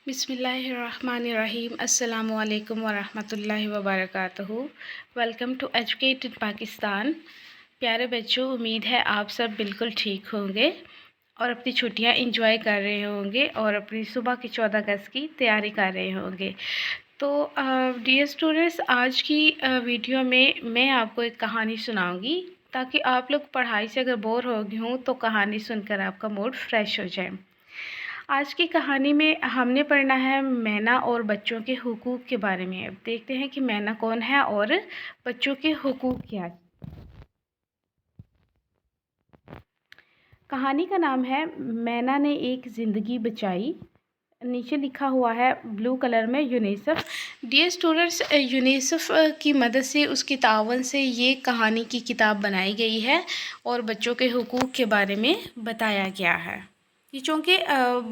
बिस्मिल्लाहिर्रहमानिर्रहीम अस्सलामुअलैकुम वरहमतुल्लाहि वबरकातुहू। वेलकम टू एजुकेट इन पाकिस्तान। प्यारे बच्चों, उम्मीद है आप सब बिल्कुल ठीक होंगे और अपनी छुट्टियां एंजॉय कर रहे होंगे और अपनी सुबह की 14 अगस्त की तैयारी कर रहे होंगे। तो डियर स्टूडेंट्स, आज की वीडियो में मैं आपको एक कहानी सुनाऊंगी ताकि आप लोग पढ़ाई से अगर बोर हो गए हों तो कहानी सुनकर आपका मूड फ्रेश हो जाए। आज की कहानी में हमने पढ़ना है मैना और बच्चों के हुकूक के बारे में। अब देखते हैं कि मैना कौन है और बच्चों के हुकूक क्या है। कहानी का नाम है मैना ने एक ज़िंदगी बचाई। नीचे लिखा हुआ है ब्लू कलर में यूनिसेफ। डियर स्टूडेंट्स, यूनिसेफ की मदद से, उसकी तावन से ये कहानी की किताब बनाई गई है और बच्चों के हुकूक के बारे में बताया गया है। ये चूँकि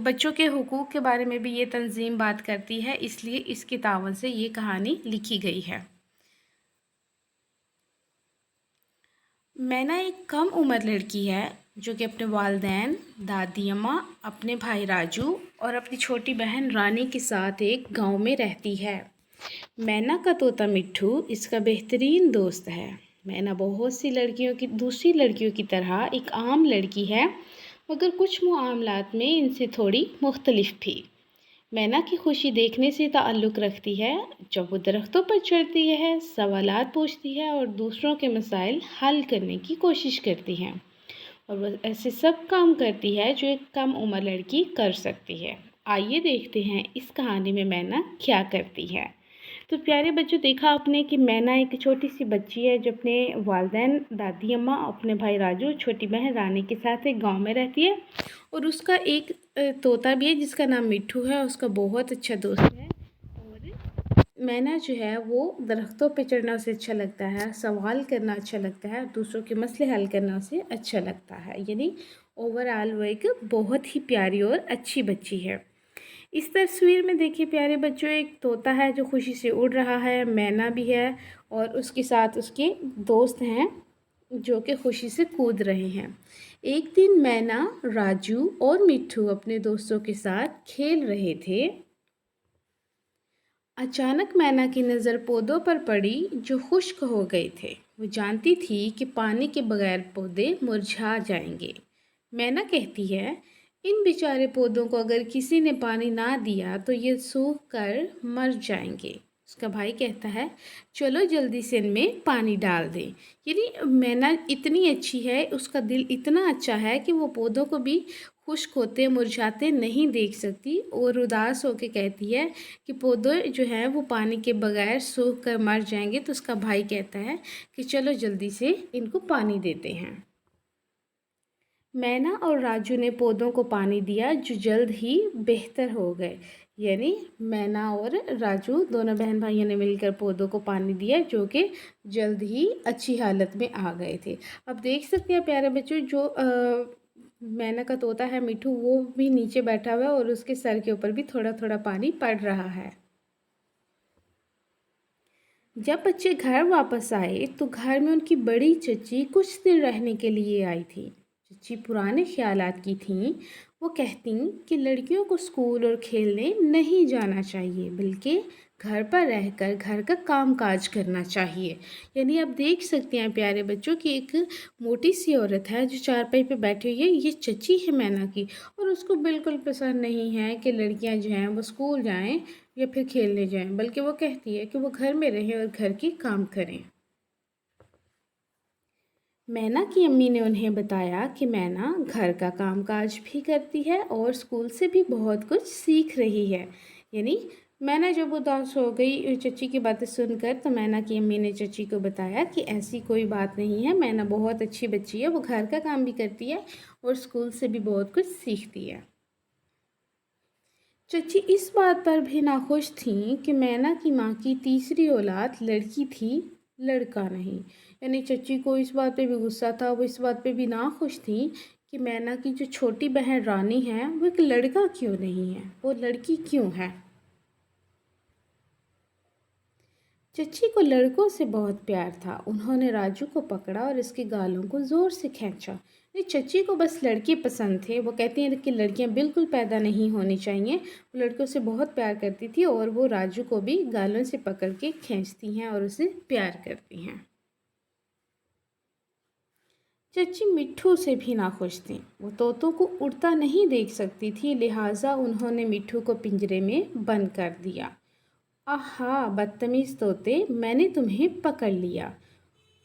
बच्चों के हुकूक के बारे में भी ये तंजीम बात करती है, इसलिए इसकी तावन से ये कहानी लिखी गई है। मैना एक कम उम्र लड़की है जो कि अपने वालिदैन, दादी अम्मा, अपने भाई राजू और अपनी छोटी बहन रानी के साथ एक गांव में रहती है। मैना का तोता मिट्ठू इसका बेहतरीन दोस्त है। मैना बहुत सी दूसरी लड़कियों की तरह एक आम लड़की है, मगर कुछ मामलात में इनसे थोड़ी मुख्तलिफ भी। मैना की खुशी देखने से ताल्लुक़ रखती है। जब वो दरख्तों पर चढ़ती है, सवालात पूछती है और दूसरों के मसाइल हल करने की कोशिश करती है, और वह ऐसे सब काम करती है जो एक कम उम्र लड़की कर सकती है। आइए देखते हैं इस कहानी में मैना क्या करती है। तो प्यारे बच्चों, देखा आपने कि मैना एक छोटी सी बच्ची है जो अपने वालिदैन, दादी अम्मा, अपने भाई राजू, छोटी बहन रानी के साथ एक गांव में रहती है और उसका एक तोता भी है जिसका नाम मिट्ठू है। उसका बहुत अच्छा दोस्त है और मैना जो है वो दरख्तों पे चढ़ना उसे अच्छा लगता है, सवाल करना अच्छा लगता है, दूसरों के मसले हल करना उसे अच्छा लगता है। यानी ओवरऑल वो एक बहुत ही प्यारी और अच्छी बच्ची है। इस तस्वीर में देखिए प्यारे बच्चों, एक तोता है जो खुशी से उड़ रहा है, मैना भी है और उसके साथ उसके दोस्त हैं जो कि खुशी से कूद रहे हैं। एक दिन मैना, राजू और मिट्ठू अपने दोस्तों के साथ खेल रहे थे। अचानक मैना की नज़र पौधों पर पड़ी जो खुश्क हो गए थे। वो जानती थी कि पानी के बगैर पौधे मुरझा जाएंगे। मैना कहती है, इन बेचारे पौधों को अगर किसी ने पानी ना दिया तो ये सूख कर मर जाएंगे। उसका भाई कहता है, चलो जल्दी से इनमें पानी डाल दें। यानी मैना इतनी अच्छी है, उसका दिल इतना अच्छा है कि वो पौधों को भी खुश्क होते मुरझाते नहीं देख सकती और उदास होकर कहती है कि पौधे जो हैं वो पानी के बगैर सूख कर मर जाएंगे। तो उसका भाई कहता है कि चलो जल्दी से इनको पानी देते हैं। मैना और राजू ने पौधों को पानी दिया जो जल्द ही बेहतर हो गए। यानी मैना और राजू दोनों बहन भाइयों ने मिलकर पौधों को पानी दिया जो कि जल्द ही अच्छी हालत में आ गए थे। अब देख सकते हैं प्यारे बच्चों, जो मैना का तोता है मिट्ठू, वो भी नीचे बैठा हुआ है और उसके सर के ऊपर भी थोड़ा थोड़ा पानी पड़ रहा है। जब बच्चे घर वापस आए तो घर में उनकी बड़ी चच्ची कुछ दिन रहने के लिए आई थी। चच्ची पुराने ख्यालात की थीं। वो कहती कि लड़कियों को स्कूल और खेलने नहीं जाना चाहिए, बल्कि घर पर रहकर घर का काम काज करना चाहिए। यानी आप देख सकते हैं प्यारे बच्चों कि एक मोटी सी औरत है जो चारपाई पे बैठी हुई है, ये चच्ची है मैना की, और उसको बिल्कुल पसंद नहीं है कि लड़कियां जो हैं वो स्कूल जाएं या फिर खेलने जाएं, बल्कि वो कहती है कि वो घर में रहें और घर की काम करें। मैना की अम्मी ने उन्हें बताया कि मैना घर का कामकाज भी करती है और स्कूल से भी बहुत कुछ सीख रही है। यानी मैना जब उदास हो गई चच्ची की बातें सुनकर, तो मैना की अम्मी ने चच्ची को बताया कि ऐसी कोई बात नहीं है, मैना बहुत अच्छी बच्ची है, वो घर का काम भी करती है और स्कूल से भी बहुत कुछ सीखती है। चच्ची इस बात पर भी नाखुश थीं कि मैना की माँ की तीसरी औलाद लड़की थी, लड़का नहीं। यानी चच्ची को इस बात पे भी गुस्सा था, वो इस बात पे भी नाखुश थी कि मैना की जो छोटी बहन रानी है वो एक लड़का क्यों नहीं है, वो लड़की क्यों है। चच्ची को लड़कों से बहुत प्यार था। उन्होंने राजू को पकड़ा और इसके गालों को ज़ोर से खींचा। ये चच्ची को बस लड़के पसंद थे। वो कहती हैं कि लड़कियां बिल्कुल पैदा नहीं होनी चाहिए। वो लड़कों से बहुत प्यार करती थी और वो राजू को भी गालों से पकड़ के खींचती हैं और उसे प्यार करती हैं। चच्ची मिट्ठू से भी नाखुश थी। वो तोतों को उड़ता नहीं देख सकती थी, लिहाजा उन्होंने मिट्ठू को पिंजरे में बंद कर दिया। आहा बदतमीज़ तोते, मैंने तुम्हें पकड़ लिया।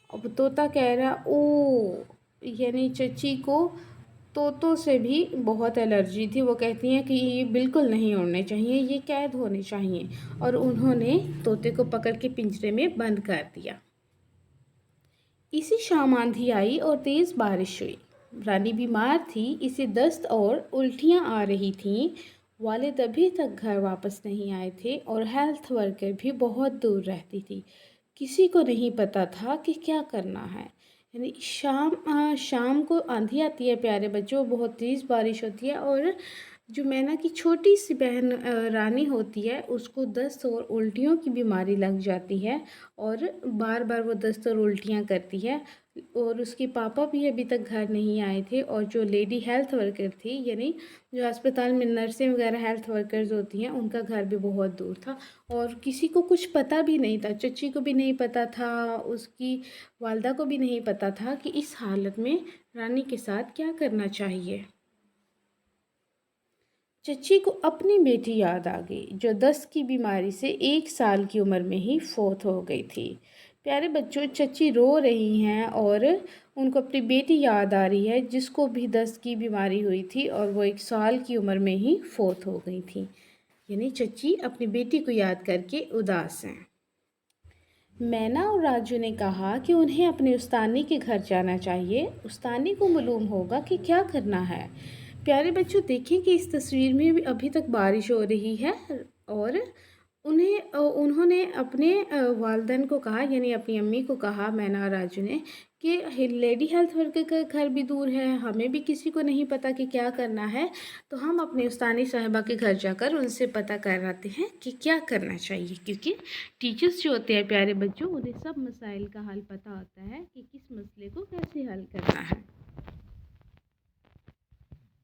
अब तोता कह रहा ओ, यानी चच्ची को तोतों से भी बहुत एलर्जी थी। वो कहती हैं कि ये बिल्कुल नहीं उड़ने चाहिए, ये कैद होने चाहिए, और उन्होंने तोते को पकड़ के पिंजरे में बंद कर दिया। इसी शाम आंधी आई और तेज़ बारिश हुई। रानी बीमार थी, इसे दस्त और उल्टियाँ आ रही थीं। वालिद अभी तक घर वापस नहीं आए थे और हेल्थ वर्कर भी बहुत दूर रहती थी। किसी को नहीं पता था कि क्या करना है। यानी शाम को आंधी आती है प्यारे बच्चों, बहुत तेज़ बारिश होती है और जो मैना की छोटी सी बहन रानी होती है, उसको दस्त और उल्टियों की बीमारी लग जाती है और बार बार वो दस्त और उल्टियाँ करती है। और उसके पापा भी अभी तक घर नहीं आए थे और जो लेडी हेल्थ वर्कर थी, यानी जो अस्पताल में नर्सें वगैरह हेल्थ वर्कर्स होती हैं, उनका घर भी बहुत दूर था और किसी को कुछ पता भी नहीं था। चच्ची को भी नहीं पता था, उसकी वालदा को भी नहीं पता था कि इस हालत में रानी के साथ क्या करना चाहिए। चच्ची को अपनी बेटी याद आ गई, जो दस्त की बीमारी से 1 साल की उम्र में ही फौत हो गई थी। प्यारे बच्चों, चच्ची रो रही हैं और उनको अपनी बेटी याद आ रही है, जिसको भी दस्त की बीमारी हुई थी और वो 1 साल की उम्र में ही फौत हो गई थी। यानी चच्ची अपनी बेटी को याद करके उदास हैं। मैना और राजू ने कहा कि उन्हें अपने उस्तानी के घर जाना चाहिए। उस्तानी को मालूम होगा कि क्या करना है। प्यारे बच्चों, देखें कि इस तस्वीर में भी अभी तक बारिश हो रही है और उन्होंने अपने वालिदैन को कहा, यानी अपनी अम्मी को कहा, मैना और राजू ने, कि लेडी हेल्थ वर्कर का घर भी दूर है, हमें भी किसी को नहीं पता कि क्या करना है, तो हम अपने उस्तानी साहिबा के घर जाकर उनसे पता कराते हैं कि क्या करना चाहिए। क्योंकि टीचर्स जो होते हैं प्यारे बच्चों, उन्हें सब मसाइल का हल पता होता है कि किस मसले को कैसे हल करना है।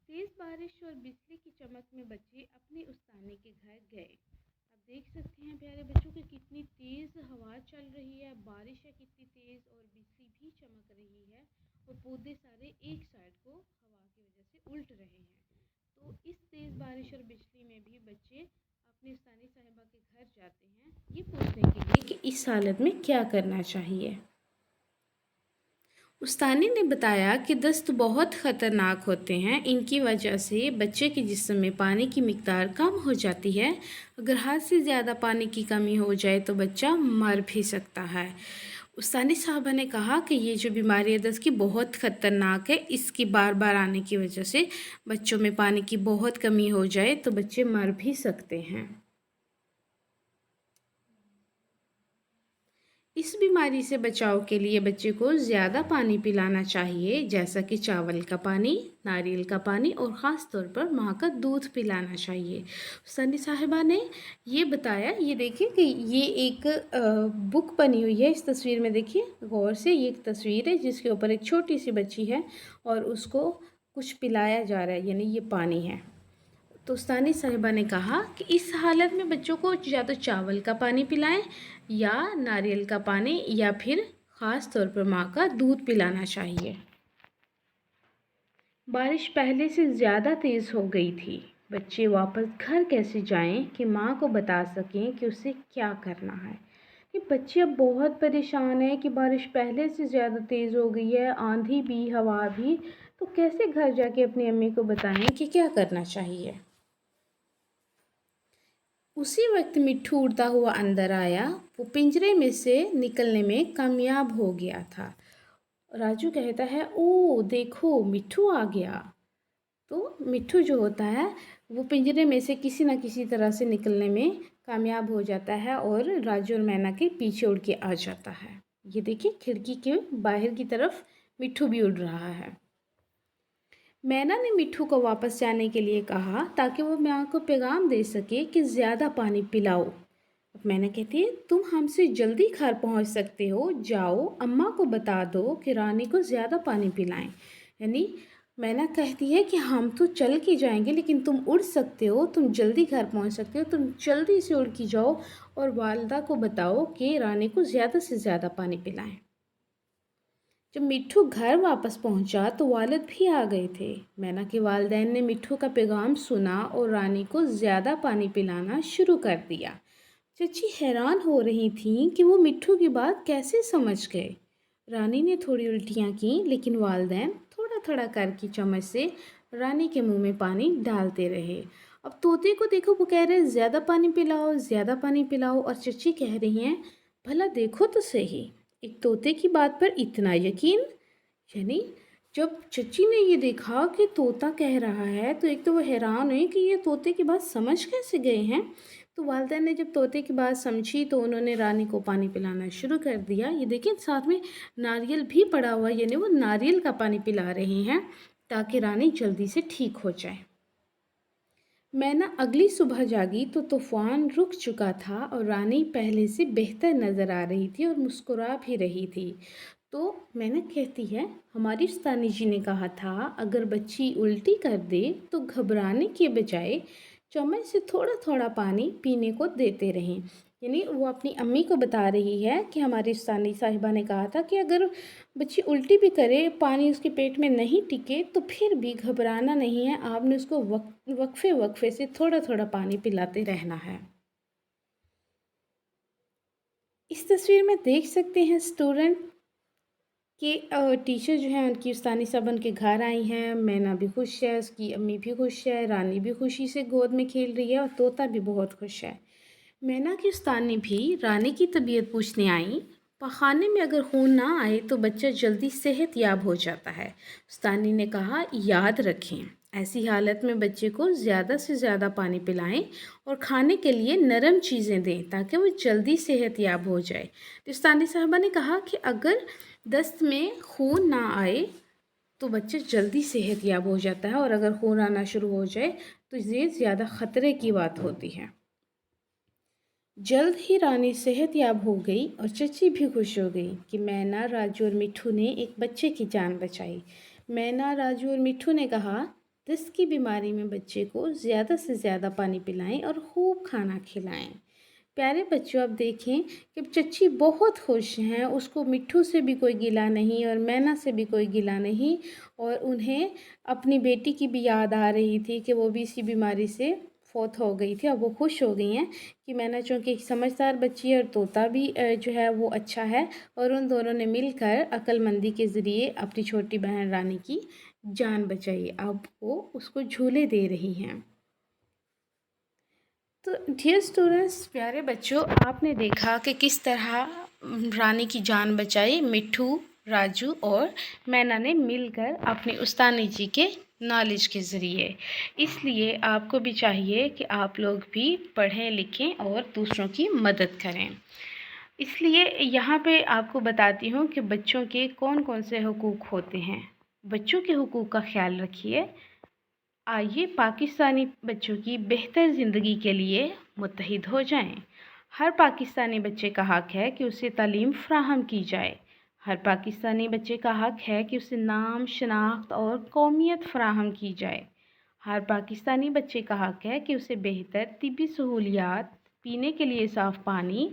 तेज़ बारिश और बिजली की चमक में बच्चे अपने उस्तानी के घर गए। अब देख सकते हैं प्यारे बच्चों कि कितनी तेज़ हवा चल रही है, बारिश है कितनी तेज़ और बिजली भी चमक रही है और पौधे सारे एक साइड को हवा की वजह से उल्ट रहे हैं। तो इस तेज़ बारिश और बिजली में भी बच्चे अपने उस्तानी साहिबा के घर जाते हैं, ये पूछने के लिए कि इस हालत में क्या करना चाहिए। उस्तानी ने बताया कि दस्त बहुत ख़तरनाक होते हैं, इनकी वजह से बच्चे के जिस्म में पानी की मिक़दार कम हो जाती है। अगर हद से ज़्यादा पानी की कमी हो जाए तो बच्चा मर भी सकता है। उस्तानी साहबा ने कहा कि ये जो बीमारी है दस्त की बहुत ख़तरनाक है, इसकी बार बार आने की वजह से बच्चों में पानी की बहुत कमी हो जाए तो बच्चे मर भी सकते हैं। इस बीमारी से बचाव के लिए बच्चे को ज़्यादा पानी पिलाना चाहिए, जैसा कि चावल का पानी, नारियल का पानी और ख़ास तौर पर माँ का दूध पिलाना चाहिए। सनी साहिबा ने ये बताया। ये देखिए कि ये एक बुक बनी हुई है। इस तस्वीर में देखिए गौर से, ये एक तस्वीर है जिसके ऊपर एक छोटी सी बच्ची है और उसको कुछ पिलाया जा रहा है, यानी ये पानी है। तो उस्तानी साहिबा ने कहा कि इस हालत में बच्चों को या तो चावल का पानी पिलाएं या नारियल का पानी या फिर ख़ास तौर पर माँ का दूध पिलाना चाहिए। बारिश पहले से ज़्यादा तेज़ हो गई थी। बच्चे वापस घर कैसे जाएं कि माँ को बता सकें कि उसे क्या करना है। ये बच्चे अब बहुत परेशान हैं कि बारिश पहले से ज़्यादा तेज़ हो गई है, आंधी भी, हवा भी, तो कैसे घर जाके अपनी अम्मी को बताएं कि क्या करना चाहिए। उसी वक्त मिट्ठू उड़ता हुआ अंदर आया। वो पिंजरे में से निकलने में कामयाब हो गया था। राजू कहता है, ओ देखो मिट्ठू आ गया। तो मिट्ठू जो होता है वो पिंजरे में से किसी न किसी तरह से निकलने में कामयाब हो जाता है और राजू और मैना के पीछे उड़ के आ जाता है। ये देखिए खिड़की के बाहर की तरफ मिट्ठू भी उड़ रहा है। मैना ने मिट्ठू को वापस जाने के लिए कहा ताकि वो माँ को पैगाम दे सके कि ज़्यादा पानी पिलाओ। अब मैना कहती है, तुम हमसे जल्दी घर पहुँच सकते हो, जाओ अम्मा को बता दो कि रानी को ज़्यादा पानी पिलाएं। यानी मैना कहती है कि हम तो चल के जाएंगे लेकिन तुम उड़ सकते हो, तुम जल्दी घर पहुंच सकते हो, तुम जल्दी से उड़ के जाओ और वालिदा को बताओ कि रानी को ज़्यादा से ज़्यादा पानी पिलाएं। जब मिट्ठू घर वापस पहुंचा तो वालिद भी आ गए थे। मैना के वालिदैन ने मिट्ठू का पैगाम सुना और रानी को ज़्यादा पानी पिलाना शुरू कर दिया। चची हैरान हो रही थीं कि वो मिट्ठू की बात कैसे समझ गए। रानी ने थोड़ी उल्टियाँ की लेकिन वालिदैन थोड़ा थोड़ा करके चम्मच से रानी के मुंह में पानी डालते रहे। अब तोते को देखो, वो कह रहे हैं ज़्यादा पानी पिलाओ, ज़्यादा पानी पिलाओ, और चची कह रही हैं भला देखो तो सही, एक तोते की बात पर इतना यकीन। यानी जब चची ने ये देखा कि तोता कह रहा है तो एक तो वो हैरान हुई कि ये तोते की बात समझ कैसे गए हैं। तो वालिदा ने जब तोते की बात समझी तो उन्होंने रानी को पानी पिलाना शुरू कर दिया। ये देखिए साथ में नारियल भी पड़ा हुआ, यानी वो नारियल का पानी पिला रही हैं ताकि रानी जल्दी से ठीक हो जाए। मैना अगली सुबह जागी तो तूफान रुक चुका था और रानी पहले से बेहतर नज़र आ रही थी और मुस्कुरा भी रही थी। तो मैना कहती है, हमारी उस्तानी जी ने कहा था अगर बच्ची उल्टी कर दे तो घबराने के बजाय चम्मच से थोड़ा थोड़ा पानी पीने को देते रहें। यानी वो अपनी अम्मी को बता रही है कि हमारी उस्तानी साहिबा ने कहा था कि अगर बच्ची उल्टी भी करे, पानी उसके पेट में नहीं टिके तो फिर भी घबराना नहीं है, आपने उसको वक्फे वक्फे से थोड़ा थोड़ा पानी पिलाते रहना है। इस तस्वीर में देख सकते हैं स्टूडेंट कि टीचर जो है उनकी उस्तानी साहब उनके घर आई हैं। मैना भी खुश है, उसकी अम्मी भी खुश है, रानी भी खुशी से गोद में खेल रही है और तोता भी बहुत खुश है। मैना की उस्तानी भी रानी की तबीयत पूछने आई। पखाने में अगर खून ना आए तो बच्चा जल्दी सेहत याब हो जाता है। उस्तानी ने कहा याद रखें, ऐसी हालत में बच्चे को ज़्यादा से ज़्यादा पानी पिलाएं और खाने के लिए नरम चीज़ें दें ताकि वो जल्दी सेहत याब हो जाए। तो उस्तानी साहबा ने कहा कि अगर दस्त में खून ना आए तो बच्चा जल्दी सेहत याब हो जाता है और अगर खून आना शुरू हो जाए तो ये ज़्यादा ख़तरे की बात होती है। जल्द ही रानी सेहत याब हो गई और चची भी खुश हो गई कि मैना, राजू और मिट्ठू ने एक बच्चे की जान बचाई। मैना, राजू और मिट्ठू ने कहा दस्त की बीमारी में बच्चे को ज़्यादा से ज़्यादा पानी पिलाएं और खूब खाना खिलाएं। प्यारे बच्चों, अब देखें कि चची बहुत खुश हैं, उसको मिट्ठू से भी कोई गिला नहीं और मैना से भी कोई गिला नहीं, और उन्हें अपनी बेटी की भी याद आ रही थी कि वो भी इसी बीमारी से फौत हो गई थी। और वो खुश हो गई हैं कि मैना चूँकि एक समझदार बच्ची है और तोता भी जो है वो अच्छा है, और उन दोनों ने मिलकर अक्लमंदी के ज़रिए अपनी छोटी बहन रानी की जान बचाई। अब वो उसको झूले दे रही हैं। तो डियर स्टूडेंट्स, प्यारे बच्चों, आपने देखा कि किस तरह रानी की जान बचाई मिट्ठू, राजू और मैना ने मिलकर अपनी उस्तानी जी के नॉलेज के ज़रिए। इसलिए आपको भी चाहिए कि आप लोग भी पढ़ें लिखें और दूसरों की मदद करें। इसलिए यहाँ पे आपको बताती हूँ कि बच्चों के कौन कौन से हुकूक होते हैं। बच्चों के हुकूक का ख्याल रखिए। आइए पाकिस्तानी बच्चों की बेहतर ज़िंदगी के लिए मुत्तहिद हो जाएं। हर पाकिस्तानी बच्चे का हक़ है कि उसे तालीम फ़राहम की जाए। हर पाकिस्तानी बच्चे का हक़ है कि उसे नाम, शनाख्त और कौमियत फ़राहम की जाए। हर पाकिस्तानी बच्चे का हक़ है कि उसे बेहतर तिब्बी सहूलियात, पीने के लिए साफ़ पानी,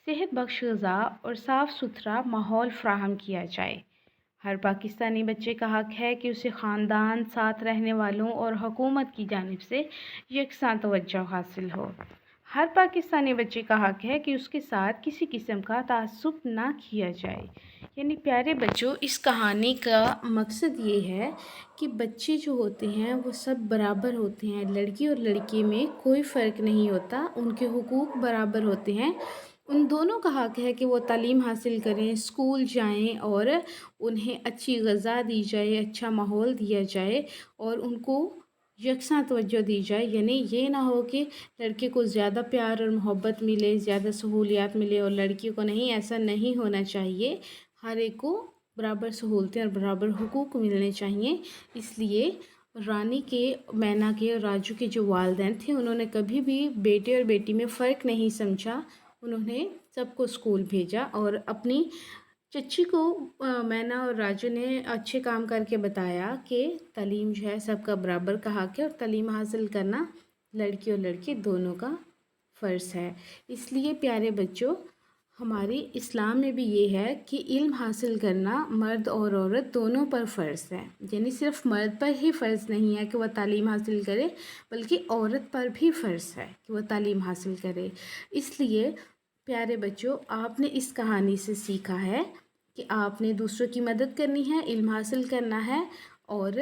सेहत बख्श ग़िज़ा और साफ़ सुथरा माहौल फ़राहम किया जाए। हर पाकिस्तानी बच्चे का हक़ है कि उसे ख़ानदान, साथ रहने वालों और हुकूमत की जानिब से यकसां तवज्जो हासिल हो। हर पाकिस्तानी बच्चे का हक़ है कि उसके साथ किसी किस्म का तासुब ना किया जाए। यानी प्यारे बच्चों, इस कहानी का मकसद ये है कि बच्चे जो होते हैं वो सब बराबर होते हैं। लड़की और लड़के में कोई फ़र्क नहीं होता, उनके हुकूक बराबर होते हैं। उन दोनों का हक़ है कि वो तालीम हासिल करें, स्कूल जाएं और उन्हें अच्छी ग़िज़ा दी जाए, अच्छा माहौल दिया जाए और उनको यकसां तवज्जो दी जाए। यानी ये ना हो कि लड़के को ज़्यादा प्यार और मोहब्बत मिले, ज़्यादा सहूलियात मिले और लड़की को नहीं। ऐसा नहीं होना चाहिए। हर एक को बराबर सहूलतें और बराबर हुकूक मिलने चाहिए। इसलिए रानी के, मैना के और राजू के जो वालिदैन थे, उन्होंने कभी भी बेटे और बेटी में फ़र्क नहीं समझा। उन्होंने सबको स्कूल भेजा और अपनी चच्ची को मैना और राजू ने अच्छे काम करके बताया कि तालीम जो है सबका बराबर का हक़ है और तालीम हासिल करना लड़की और लड़के दोनों का फ़र्ज़ है। इसलिए प्यारे बच्चों, हमारी इस्लाम में भी ये है कि इल्म हासिल करना मर्द और औरत दोनों पर फ़र्ज़ है। यानी सिर्फ़ मर्द पर ही फ़र्ज़ नहीं है कि वह तालीम हासिल करे, बल्कि औरत पर भी फ़र्ज़ है कि वह तालीम हासिल करे। इसलिए प्यारे बच्चों, आपने इस कहानी से सीखा है कि आपने दूसरों की मदद करनी है, इल्म हासिल करना है और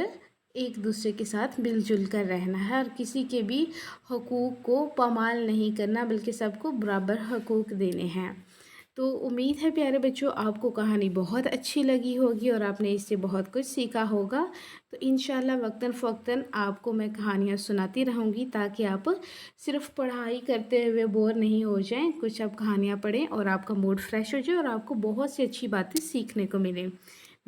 एक दूसरे के साथ मिलजुल कर रहना है और किसी के भी हकूक़ को पामाल नहीं करना, बल्कि सबको बराबर हकूक़ देने हैं। तो उम्मीद है प्यारे बच्चों, आपको कहानी बहुत अच्छी लगी होगी और आपने इससे बहुत कुछ सीखा होगा। तो इंशाल्लाह वक्तन फ़वक्तन आपको मैं कहानियाँ सुनाती रहूँगी, ताकि आप सिर्फ़ पढ़ाई करते हुए बोर नहीं हो जाएं। कुछ आप कहानियाँ पढ़ें और आपका मूड फ्रेश हो जाए और आपको बहुत सी अच्छी बातें सीखने को मिलें।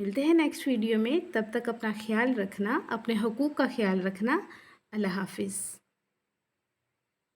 मिलते हैं नेक्स्ट वीडियो में, तब तक अपना ख्याल रखना, अपने हकूक़ का ख्याल रखना। अल्लाह हाफ़िज़।